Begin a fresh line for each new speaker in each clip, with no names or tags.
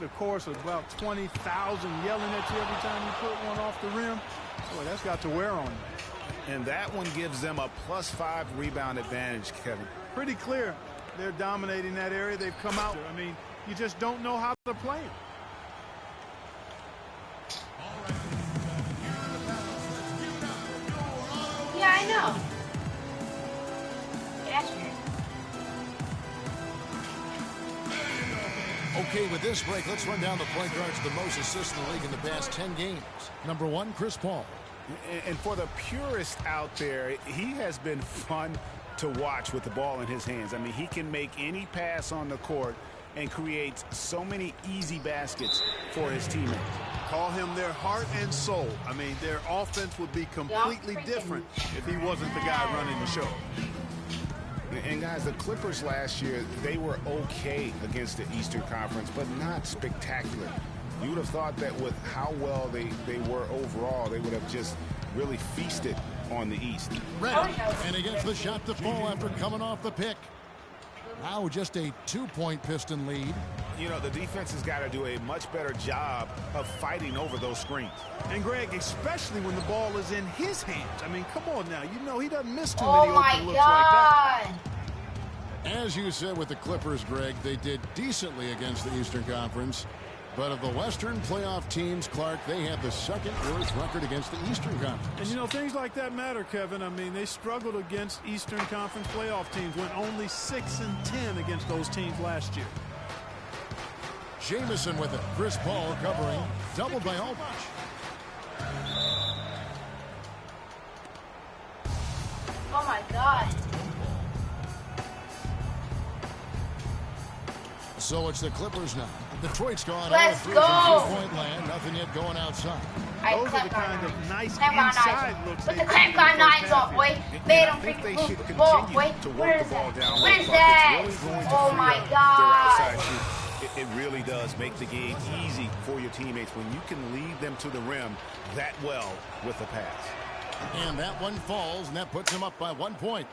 get a chorus of about 20,000 yelling at you every time you put one off the rim. Boy, that's got to wear on you.
And that one gives them a +5 rebound advantage, Kevin.
Pretty clear. They're dominating that area. They've come out. I mean, you just don't know how they're playing.
Yeah, I know.
Okay, with this break, let's run down the point guards with the most assists in the league in the past 10 games. Number 1, Chris Paul.
And for the purist out there, he has been fun to watch with the ball in his hands. I mean, he can make any pass on the court and creates so many easy baskets for his teammates.
Call him their heart and soul. I mean, their offense would be completely different if he wasn't the guy running the show.
And guys, the Clippers last year, they were okay against the Eastern Conference, but not spectacular. You would have thought that with how well they were overall, they would have just really feasted on the East.
Ready, and he gets the shot to fall after coming off the pick. Now just a 2-point Piston lead.
You know, the defense has got to do a much better job of fighting over those screens.
And, Greg, especially when the ball is in his hands. I mean, come on now. You know he doesn't miss too many open looks like that.
As you said with the Clippers, Greg, they did decently against the Eastern Conference. But of the Western playoff teams, Clark, they had the second worst record against the Eastern Conference.
And, you know, things like that matter, Kevin. I mean, they struggled against Eastern Conference playoff teams, went only 6-10 against those teams last year.
Jamison with it. Chris Paul covering. Doubled by Aldridge.
Oh, my God.
So it's the Clippers now. Detroit's gone.
Let's go.
From 3-point land. Nothing yet going outside.
Those are the kind of nice inside looks.
Put the clamp on knives on, boy. Made them freaking move the ball, boy. What is that? What is that? Oh, my God.
It really does make the game easy for your teammates when you can lead them to the rim that well with a pass.
And that one falls, and that puts him up by 1 point.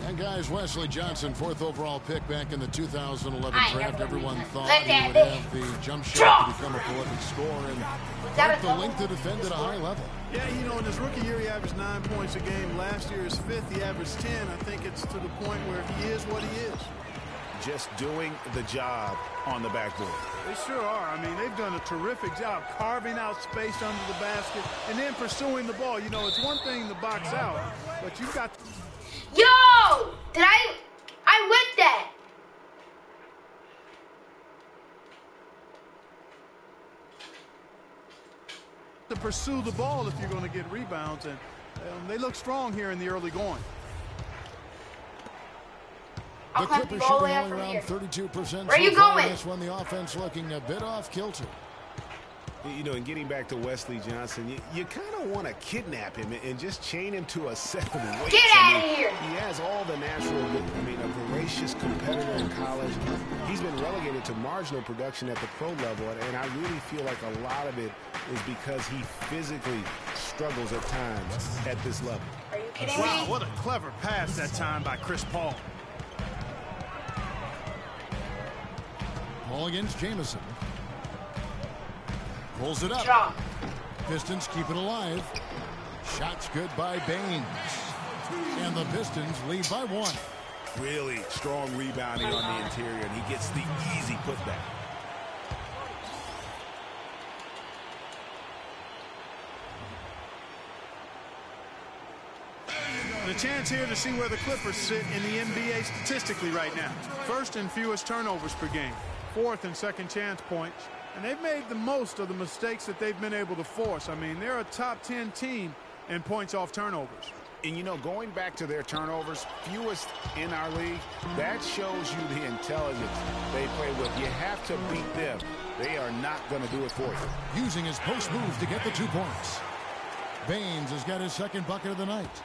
And guys, Wesley Johnson, 4th overall pick back in the 2011 draft. Everyone thought he would have the jump shot to become a prolific scorer and the length to defend at a high level.
Yeah, you know, in his rookie year, he averaged 9 points a game. Last year, his 5th, he averaged 10. I think it's to the point where he is what he is.
Just doing the job on the backboard.
They sure are. I mean, they've done a terrific job carving out space under the basket and then pursuing the ball. You know, it's one thing to box out, but you've got...
Yo! Did I whipped that.
To pursue the ball if you're going to get rebounds, and they look strong here in the early going.
The Clippers shooting only around 32%.
Where are you going?
This one, the offense looking a bit off kilter.
You know, and getting back to Wesley Johnson, you kind of want to kidnap him and just chain him to a set of weights.
Get out of here!
He has all the natural, a voracious competitor in college. He's been relegated to marginal production at the pro level, and I really feel like a lot of it is because he physically struggles at times at this level.
Are you kidding me?
Wow, what a clever pass that time by Chris Paul.
Paul against Jamison. Pulls it up.
Drop.
Pistons keep it alive. Shots good by Baines. And the Pistons lead by 1.
Really strong rebounding on the interior, and he gets the easy putback.
The chance here to see where the Clippers sit in the NBA statistically right now. 1st in fewest turnovers per game. 4th in second chance points. And they've made the most of the mistakes that they've been able to force. I mean, they're a top 10 team in points off turnovers.
And, you know, going back to their turnovers, fewest in our league, that shows you the intelligence they play with. You have to beat them. They are not going to do it for you.
Using his post move to get the 2 points. Baines has got his 2nd bucket of the night.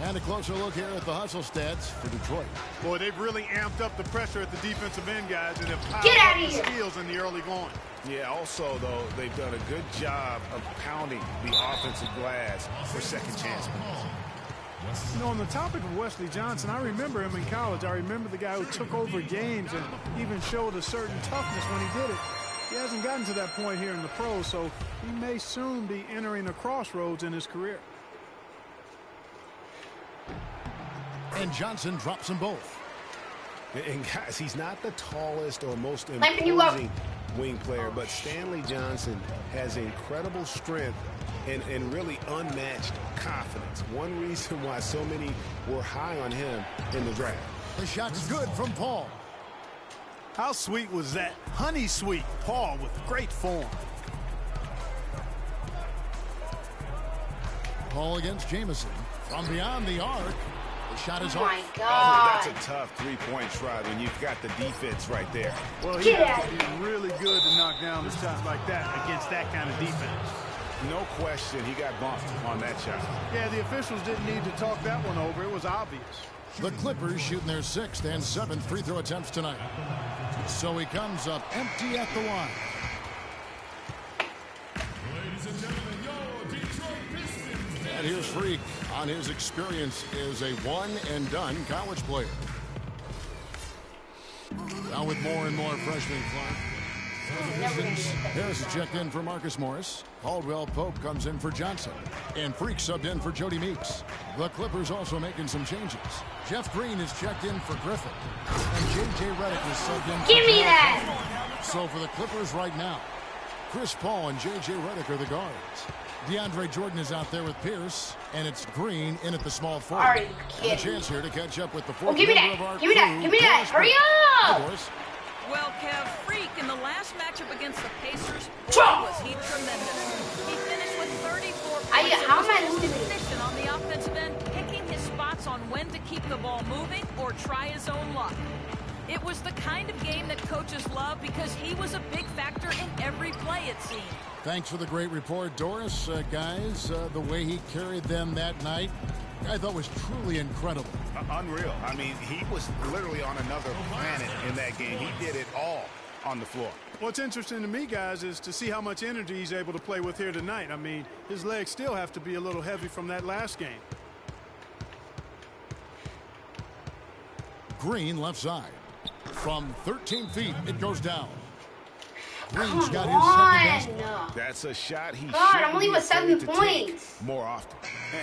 And a closer look here at the hustle stats for Detroit.
Boy, they've really amped up the pressure at the defensive end, guys, and have piled
Get out
up
of
the
here.
steals in the early going.
Yeah, also, though, they've done a good job of pounding the offensive glass for second chance points.
You know, on the topic of Wesley Johnson, I remember him in college. I remember the guy who took over games and even showed a certain toughness when he did it. He hasn't gotten to that point here in the pros, so he may soon be entering a crossroads in his career.
And Johnson drops them both.
And guys, he's not the tallest or most imposing wing player, but Stanley Johnson has incredible strength and really unmatched confidence. One reason why so many were high on him in the draft.
The shot's good from Paul.
How sweet was that? Honey sweet. Paul with great form.
Paul against Jamison. From beyond the arc. The shot is off.
My God.
Oh, that's a tough three-point try when you've got the defense right there.
Well, he has to be really good to knock down a shot like that against that kind of defense.
No question, he got bumped on that shot.
Yeah, the officials didn't need to talk that one over. It was obvious.
The Clippers shooting their 6th and 7th free throw attempts tonight. So he comes up empty at the line.
Ladies and gentlemen, your Detroit Pistons.
And here's Freak on his experience as a one-and-done college player. Now with more and more freshmen, Clark. Harris is checked in for Marcus Morris. Caldwell Pope comes in for Johnson. And Freak subbed in for Jody Meeks. The Clippers also making some changes. Jeff Green is checked in for Griffin. And J.J. Redick is subbed in for
Give me that!
So for the Clippers right now, Chris Paul and J.J. Redick are the guards. DeAndre Jordan is out there with Pierce, and it's Green in at the small forward.
Are you
And a
kidding?
chance here to catch up with the fourth
Give me
member
that!
of our
Give me that!
crew,
Give me that!
Doris
Hurry
Burke.
up!
Doris.
Well, Kev, Freak in the last matchup against the Pacers, boy,
Chop!
was he tremendous. He finished with 34 points
how am I
and was
losing?
efficient on the offensive end, picking his spots on when to keep the ball moving or try his own luck. It was the kind of game that coaches love because he was a big factor in every play, it seemed.
Thanks for the great report, Doris. Guys, the way he carried them that night, I thought was truly incredible.
Unreal. I mean, he was literally on another planet in that game. He did it all on the floor.
What's interesting to me, guys, is to see how much energy he's able to play with here tonight. I mean, his legs still have to be a little heavy from that last game.
Green left side. From 13 feet, it goes down. Green's got his second basket.
That's a shot he
God,
should
I'm only
be
with 7
afraid to take
points.
more often.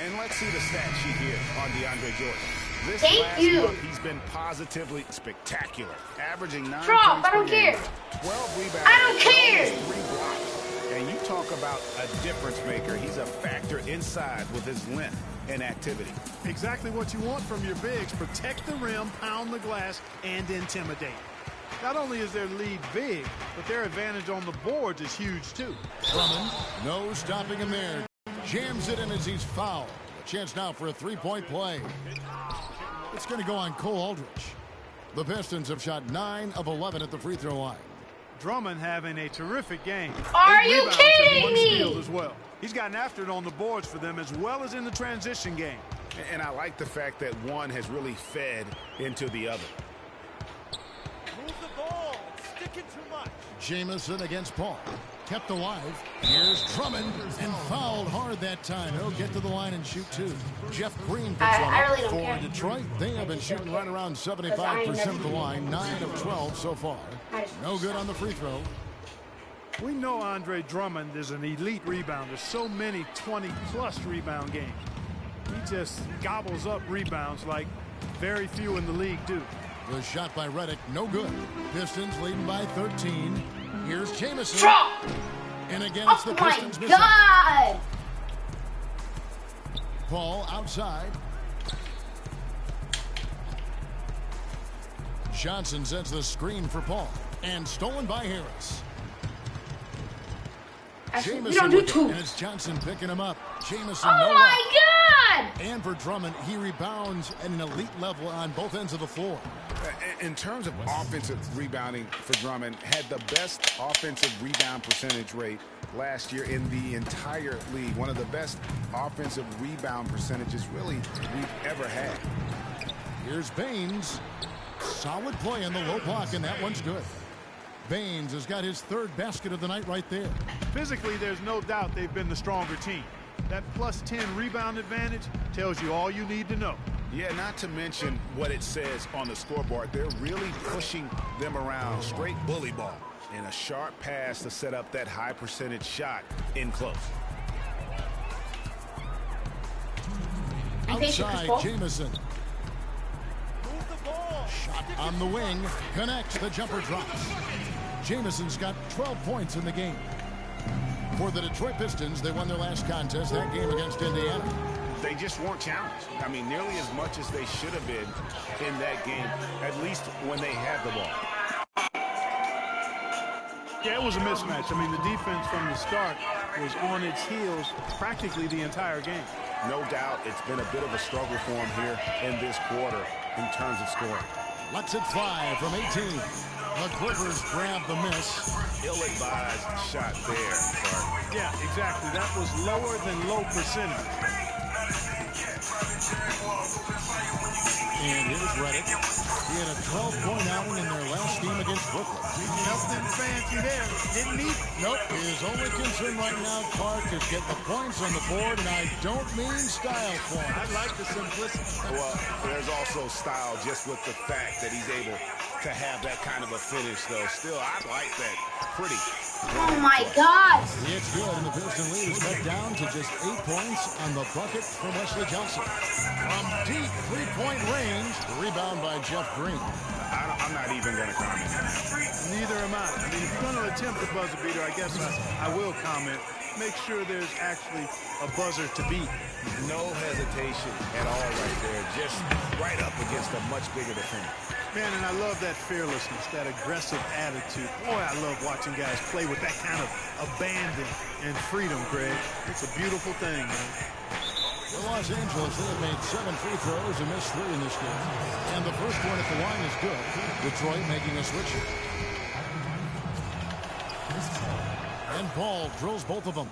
And let's see the stat sheet here on DeAndre Jordan. This
Thank
last
you.
month, he's been positively spectacular, averaging 9
Drop,
points
I don't
per game,
care.
12 rebounds,
I don't care.
and almost 3 blocks. And you talk about a difference maker. He's a factor inside with his length and activity.
Exactly what you want from your bigs. Protect the rim, pound the glass, and intimidate. Not only is their lead big, but their advantage on the boards is huge, too.
Drummond, no stopping him there. Jams it in as he's fouled. A chance now for a three-point play. It's going to go on Cole Aldrich. The Pistons have shot 9 of 11 at the free throw line.
Drummond having a terrific game.
Are
8
you
rebounds and
kidding
1
me?
steal as well. He's gotten after it on the boards for them as well as in the transition game.
And I like the fact that one has really fed into the other.
Move the ball. Sticking too much.
Jamison against Paul. Kept alive. Here's Drummond and fouled hard that time. He'll get to the line and shoot 2. Jeff Green picks one
I
up
really don't
for
care.
Detroit. They have been shooting right around 75% of the line. 9 of 12 so far. No good on the free throw.
We know Andre Drummond is an elite rebounder. So many 20-plus rebound games. He just gobbles up rebounds like very few in the league do.
The shot by Redick, no good. Pistons leading by 13. Here's Jamison.
Drop!
And again, it's the
Oh my
Pistons missing.
God!
Paul outside. Johnson sets the screen for Paul. And stolen by Harris.
Actually, we
Jamison
don't do
with it,
2.
and it's Johnson picking him up. Jamison,
Oh
no luck.
my God!
And for Drummond, he rebounds at an elite level on both ends of the floor.
In terms of offensive rebounding for Drummond, had the best offensive rebound percentage rate last year in the entire league. One of the best offensive rebound percentages really we've ever had.
Here's Baines. Solid play in the low block, and that one's good. Baines has got his 3rd basket of the night right there.
Physically, there's no doubt they've been the stronger team. That plus 10 rebound advantage tells you all you need to know.
Yeah, not to mention what it says on the scoreboard. They're really pushing them around. Straight bully ball. And a sharp pass to set up that high percentage shot in close.
Outside, Jamison.
Move the ball.
Shot on the wing. Connects. The jumper drops. Jamison's got 12 points in the game. For the Detroit Pistons, they won their last contest, that game against Indiana.
They just weren't challenged. I mean, nearly as much as they should have been in that game, at least when they had the ball.
Yeah, it was a mismatch. I mean, the defense from the start was on its heels practically the entire game.
No doubt it's been a bit of a struggle for them here in this quarter in terms of scoring.
Lets it fly from 18. The Clippers grab the miss.
Ill-advised shot there, Clark.
Yeah, exactly. That was lower than low percentage.
And here's Reddick. He had a 12-point outing in their last game against Brooklyn.
Nothing fancy there. Didn't need.
Nope. His only concern right now, Clark, is get the points on the board, and I don't mean style points.
I like the simplicity.
Well, there's also style just with the fact that he's able to have that kind of a finish, though. Still, I like that. Pretty.
Oh my God.
It's good, and the Piston lead is cut down to just 8 points on the bucket from Wesley Johnson. From deep three-point range, rebound by Jeff Green.
I'm not even going to comment.
Neither am I. I mean, if you're going to attempt a buzzer beater, I guess I will comment. Make sure there's actually a buzzer to beat.
No hesitation at all right there. Just right up against a much bigger defender.
Man, and I love that fearlessness, that aggressive attitude. Boy, I love watching guys play with that kind of abandon and freedom, Greg. It's a beautiful thing, man.
For Los Angeles, they have made 7 free throws and missed 3 in this game. And the first one at the line is good. Detroit making a switch. And Paul drills both of them.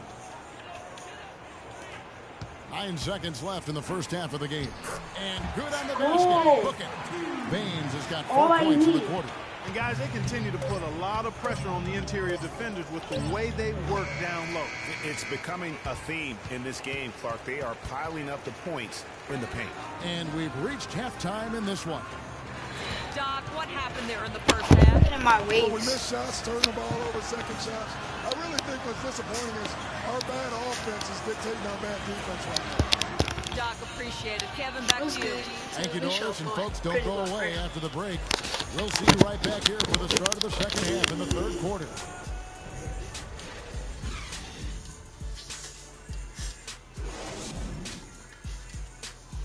9 seconds left in the first half of the game. And good on the basket. Look at Baines has got 4 points in the quarter.
And guys, they continue to put a lot of pressure on the interior defenders with the way they work down low.
It's becoming a theme in this game, Clark. They are piling up the points in the paint.
And we've reached halftime in this one.
Doc, what happened there in the first half?
Get in my way.
Well, we missed shots, turned the ball over, second shots. I really think what's disappointing is our bad offense is dictating our bad defense right now.
Doc, appreciate it. Kevin, back to you.
Thank you, Doris, and folks, don't go away after the break. We'll see you right back here for the start of the second half in the third quarter.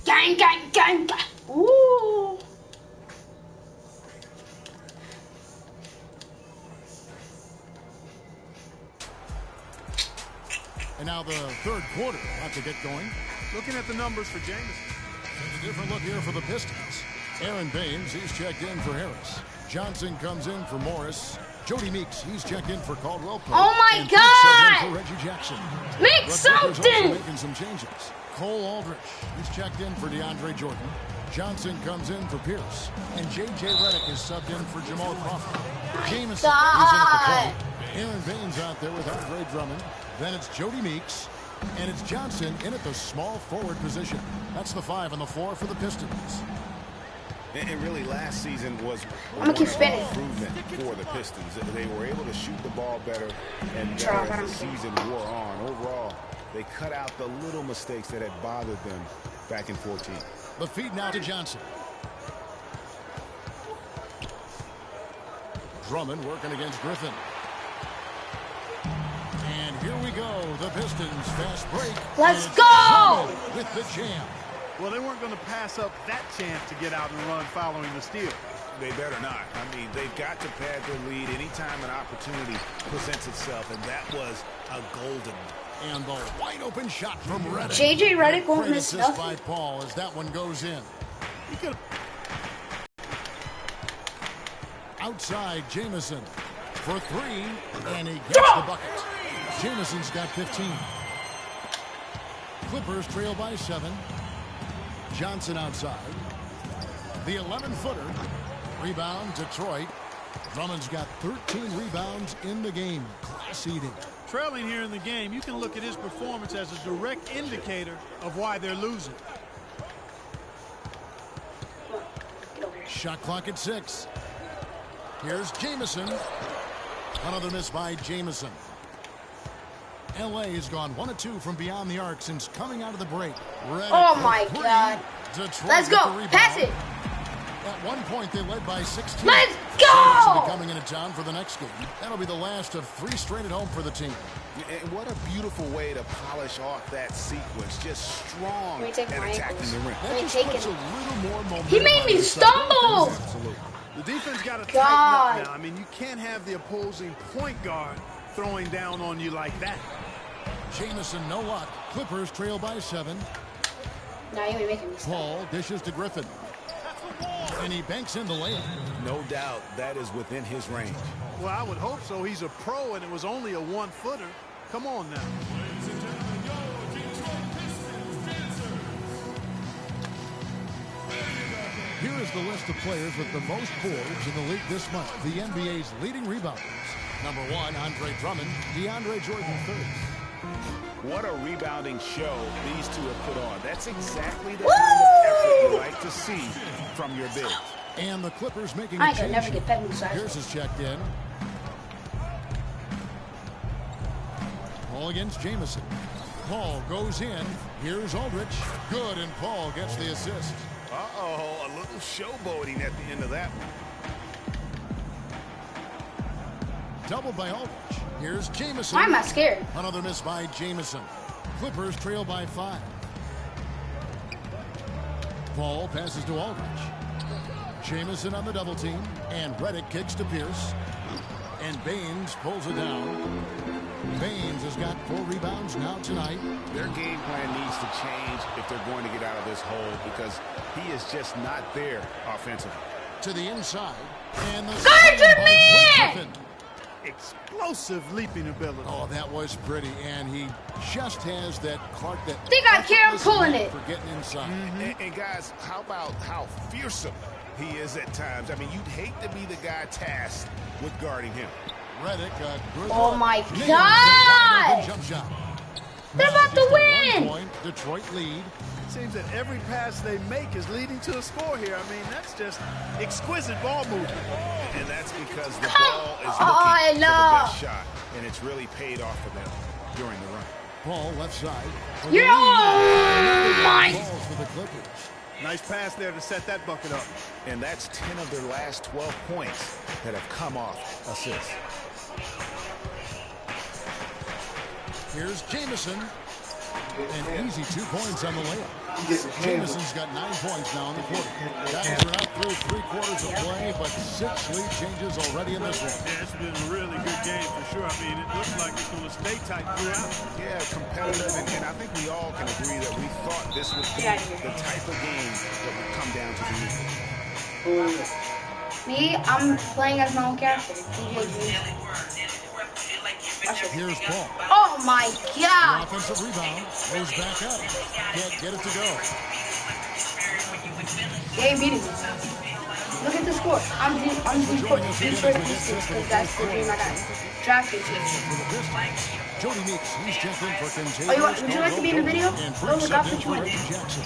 Gang, gang, gang, gang. Ooh.
And now the third quarter about to get going.
Looking at the numbers for Jamison.
A different look here for the Pistons. Aaron Baines, he's checked in for Harris. Johnson comes in for Morris. Jody Meeks, he's checked in for Caldwell Pope.
Oh my
and
God!
for Reggie Jackson.
Make
The
something!
Clippers also making some changes. Cole Aldrich, he's checked in for DeAndre Jordan. Johnson comes in for Pierce. And J.J. Redick is subbed in for Jamal Crawford. Jamison is in at the point. Aaron Baines out there with Andre Drummond. Then it's Jody Meeks. And it's Johnson in at the small forward position. That's the 5 on the floor for the Pistons.
And really, last season was
I'm gonna keep spinning.
improvement for the Pistons. They were able to shoot the ball better and better as the season wore on. Overall, they cut out the little mistakes that had bothered them back in 14.
The feed now to Johnson. Drummond working against Griffin. And here we go. The Pistons fast break.
Let's
It's
go!
Drummond with the jam.
Well, they weren't going to pass up that chance to get out and run following the steal.
They better not. I mean, they've got to pad their lead anytime an opportunity presents itself, and that was a golden one.
And the wide open shot from Redick.
J.J. Redick won't
Great
miss
assist
nothing.
by Paul as that one goes in.
He could.
Outside, Jamison for 3, and he gets the bucket. Jamison's got 15. Clippers trail by 7. Johnson outside. The 11-footer. Rebound, Detroit. Drummond's got 13 rebounds in the game. Class eating.
Trailing here in the game, you can look at his performance as a direct indicator of why they're losing.
Shot clock at 6. Here's Jamison. Another miss by Jamison. LA has gone 1 of 2 from beyond the arc since coming out of the break.
Oh my God.
Detroit
Let's go. Pass it.
At one point, they led by 16.
Let's go!
Coming into town for the next game. That'll be the last of 3 straight at home for the team.
And what a beautiful way to polish off that sequence. Just strong
Let me take
and
my
attacking
ankles.
the rim.
Let me
Just
take
puts
it.
a little more momentum.
He made me stumble.
Absolutely.
The defense got to tighten
God.
up now. I mean, you can't have the opposing point guard throwing down on you like that.
Jamison, no luck. Clippers trail by 7.
Now you're making me stop.
Paul dishes to Griffin. And he banks in the layup.
No doubt that is within his range.
Well, I would hope so. He's a pro, and it was only a 1-footer. Come on now.
Here is the list of players with the most boards in the league this month. The NBA's leading rebounders. Number 1, Andre Drummond. DeAndre Jordan 3rd.
What a rebounding show these two have put on. That's exactly the kind of effort you like to see from your bigs.
And the Clippers making
I
a
can
change.
never get that inside.
Here's his checked in. Paul against Jamison. Paul goes in. Here's Aldridge. Good, and Paul gets the assist.
Uh-oh, a little showboating at the end of that one.
Doubled by Aldridge. Here's Jamison.
Why am I scared?
Another miss by Jamison. Clippers trail by 5. Paul passes to Aldridge. Jamison on the double team. And Redick kicks to Pierce. And Baines pulls it down. Baines has got 4 rebounds now tonight.
Their game plan needs to change if they're going to get out of this hole because he is just not there offensively.
To the inside. And the
Guard to me!
Explosive leaping ability.
Oh, that was pretty. And he just has that Clark that.
They got Karen pulling it.
For getting inside.
And guys, how about how fearsome he is at times? I mean, you'd hate to be the guy tasked with guarding him.
Redick, good
Oh
look.
my
Nails
God!
the jump shot.
They're about to
Just a
win.
1 point Detroit lead.
It seems that every pass they make is leading to a score here. I mean, that's just exquisite ball movement.
And that's because the ball is looking for the best shot, and it's really paid off for them during the run.
Paul left side.
You're my.
Balls for the Clippers.
Nice pass there to set that bucket up.
And that's 10 of their last 12 points that have come off assists.
Here's Jamison. And easy 2 points on the layup. Jamison's got 9 points now in the quarter. Guys are out through 3 quarters of play, but 6 lead changes already in this one.
Yeah, it's been a really good game for sure. I mean, it looks like it's going to stay tight throughout.
Yeah, competitive, and I think we all can agree that we thought this would be the type of game that would come down to the end.
Me, I'm playing as my own character.
Here's Paul.
Oh my
The
God!
offensive rebound. Goes back up. Can't get it to go.
They ain't beating me. Look at the score. I'm D4 because that's the game I got drafted to.
Jody Meeks, he's checked in for Contagious.
Would you like to be in the video?
And
Go look up
Freak
what you want.
Jackson.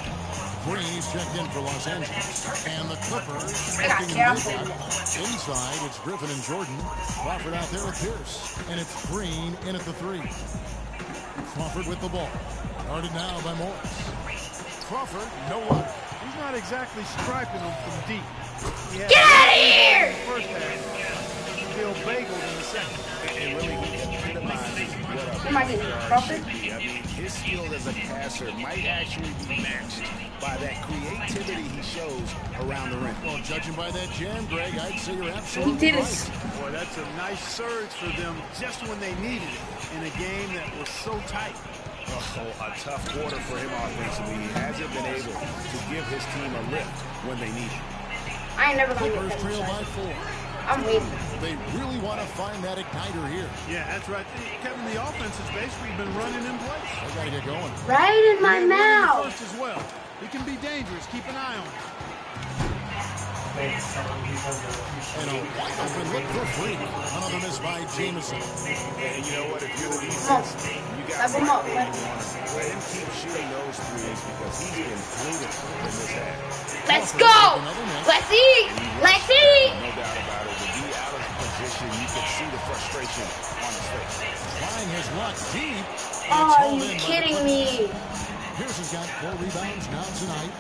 Green, he's checked in for Los Angeles. And the Clippers
I got
working
Carol
in
playing
the
it.
inside, it's Griffin and Jordan. Crawford out there with Pierce. And it's Green in at the 3. Crawford with the ball. Guarded now by Morris. Crawford, no luck.
He's not exactly striping them from deep.
Get out of here!
First half, Bill bageled in the second.
And really, he epitomizes what a
Am I getting Crawford?
I mean, his skill as a passer might actually be matched by that creativity he shows around the rim.
Well, judging by that jam, Greg, I'd say you're
He
absolutely
did
right.
it.
Boy, that's a nice surge for them just when they needed it in a game that was so tight.
Oh, a tough quarter for him offensively. He hasn't been able to give his team a lift when they need it.
I ain't never gonna
Clippers
get
trail
that
by 4.
I'm waiting.
They really want to find that igniter here.
Yeah, that's right. Kevin, the offense has basically been running in place.
They got to get going.
Right in my
And running
mouth.
first as well. He can be dangerous. Keep an eye on him.
And a wide open look for Freak. Another miss by Jameson.
And you know what? If you're the defense, you got to let him keep shooting those threes because he's been brutal in this half.
Let's go! Let's eat! Let's eat!
No doubt about it. When he's out of position, you can see the frustration on his face.
Trying his luck deep.
Oh, are you kidding me?
Pearson's got 4 rebounds now tonight.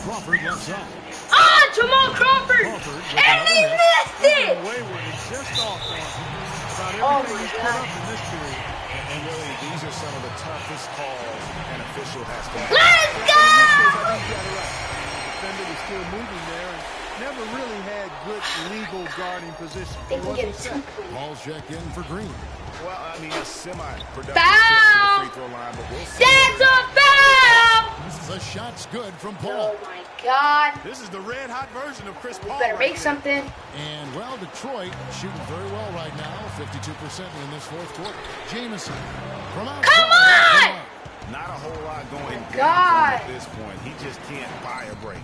Crawford left side.
Ah, Jamal Crawford! And he missed it!
Wayward is just off on about
Oh
everything
my
he's put
God.
up in this period.
And really, these are some of the toughest calls an official has to make.
Let's go!
Defender was still moving there and never really had good legal guarding position.
They can get
Set.
Ball's check in for Green.
Well, I mean, a semi-productive
Foul!
trip to the free throw line, but we'll see.
That's a foul!
The shot's good from Paul.
Oh my God.
This is the red-hot version of Chris Paul.
Better
right
make
there.
something.
And, well, Detroit shooting very well right now. 52% in this fourth quarter. Jameson from outside.
Come on!
Not a whole lot going down
God.
at this point. He just can't buy a break.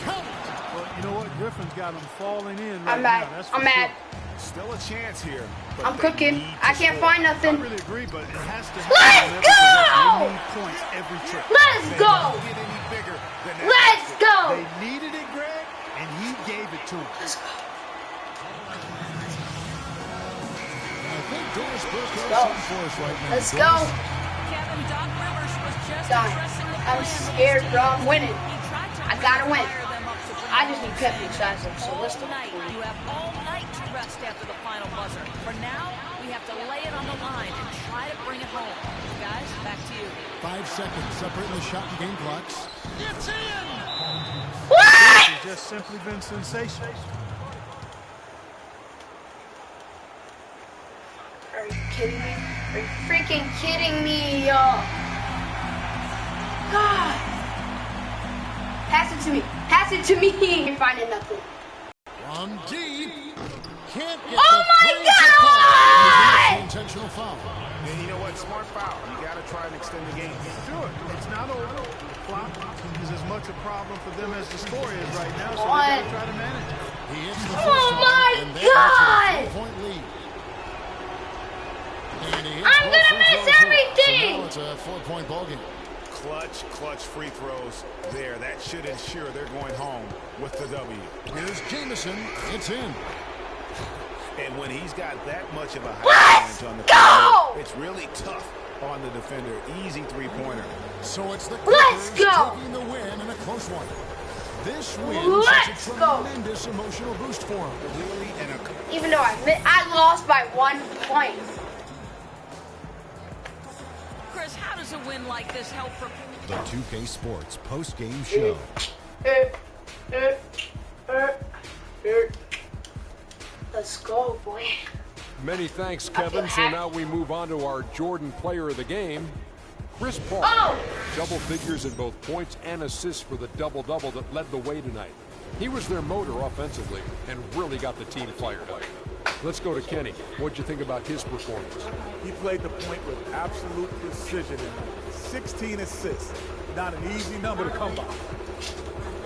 Count.
Well, you know what? Griffin's got him falling in right
I'm mad.
now. That's for
I'm mad.
sure.
Still a chance here. but
I'm
they
cooking.
need to
I can't
score.
find
I
nothing.
really agree, but it has to
Let's
happen on every
go!
possession. They need points every trip.
Let's
They
go!
don't get any bigger than that.
Let's go!
They needed it, Greg, and he gave it to them.
Let's go.
I think Doris Burke has
Go.
something for us right now.
Let's go.
Kevin, Doc Rivers was just
God,
addressing the
I'm
plan
scared, bro. I'm winning.
He tried to
I gotta win.
fire them up to bring
I
them
just need
home.
Pep besides them, so let's
All
do
night.
it.
You have all night to rest after the final buzzer. For now, we have to lay it on the line and try to bring it home. Guys, back to you.
5 seconds separating the shot and game clocks. It's in!
What?
It's just simply been sensational.
Are you kidding me? Are you freaking kidding me, y'all? God. Pass it to me. Pass it to me. You're finding nothing.
From deep. Can't get
Oh
the
my
three to
God!
fall. Intentional foul.
And you know what? Smart foul. You got to try and extend the game.
Sure, it's not over. The clock is as much a problem for them as the score is right now, so
What?
they got to try to manage it.
He hits the
Oh
first
my
one, and that
God!
makes it a 3-point lead. And he hits
I'm
both
gonna
free
miss
throws here.
everything!
So now it's a 4-point ball game.
Clutch free throws there. That should ensure they're going home with the W.
Here's Jameson. It's in.
And when he's got that much of a high advantage on the perimeter, it's really tough on the defender. Easy three-pointer.
So it's the
Let's
Clippers
go!
taking the win in a close one. This win
Let's
such a
go!
tremendous emotional boost for him.
Really, and a
Even though I lost by 1 point.
Chris, how does a win like this help prepare?
The 2K Sports post-game show.
Let's go, boy.
Many thanks,
I feel
Kevin. So
happy.
now we move on to our Jordan Player of the Game, Chris Paul.
Oh!
Double figures in both points and assists for the double-double that led the way tonight. He was their motor offensively and really got the team fired up. Let's go to Kenny. What'd you think about his performance?
He played the point with absolute precision and 16 assists. Not an easy number to come by.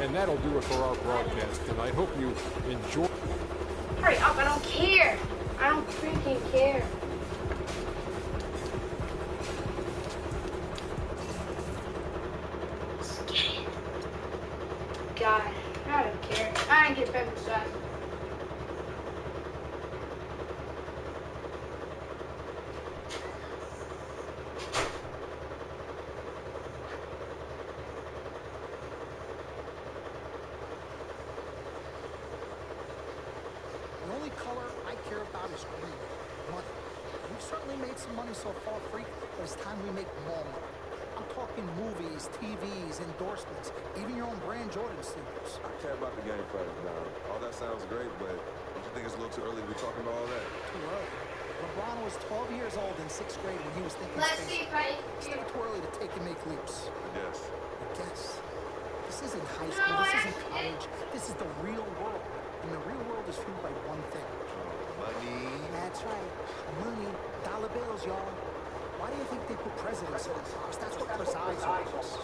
And that'll do it for our broadcast tonight. Hope you enjoy.
Hurry up, I don't care. I don't freaking care. Let's get it. God, I don't care. I ain't get Pep besides.
The only color I care about is green. Money. We've certainly made some money so far, Freak, but it's time we make more money. I'm talking movies, TVs, endorsements, even your own brand Jordan sneakers.
I care about the game first, now. All that sounds great, but don't you think it's a little too early to be talking about all that?
Too early. LeBron was 12 years old in 6th grade when he was thinking
Let's
space.
see if I...
It's still too early to take and make leaps.
Yes.
I guess. This isn't high school. This isn't college. This is the real world. And the real world is fueled by one thing.
Money.
That's right. Money. Dollar bills, y'all. Why do you think they put presidents on cars? That's what presides over us.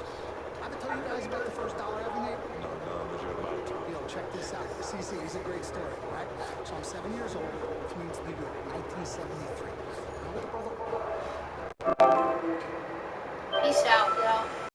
I ever tell you guys about the first dollar I ever made?
No, but you're about to.
Yo, check this out. you see, it's a great story, right? So I'm 7 years old, which means the year 1973. I know what the brother